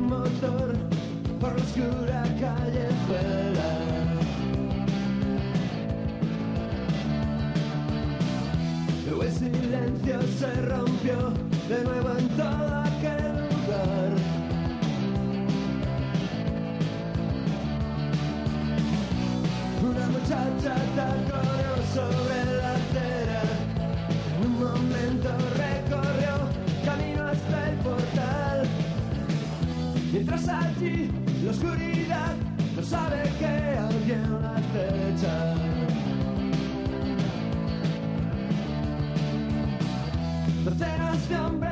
motor por la oscura callejuela. Luego el silencio se rompió de nuevo en todo aquel lugar. Una muchacha taconeó sobre la acera. En un momento recorrió camino hasta el portal. Mientras allí la oscuridad no sabe que alguien la acecha. Docenas de hombres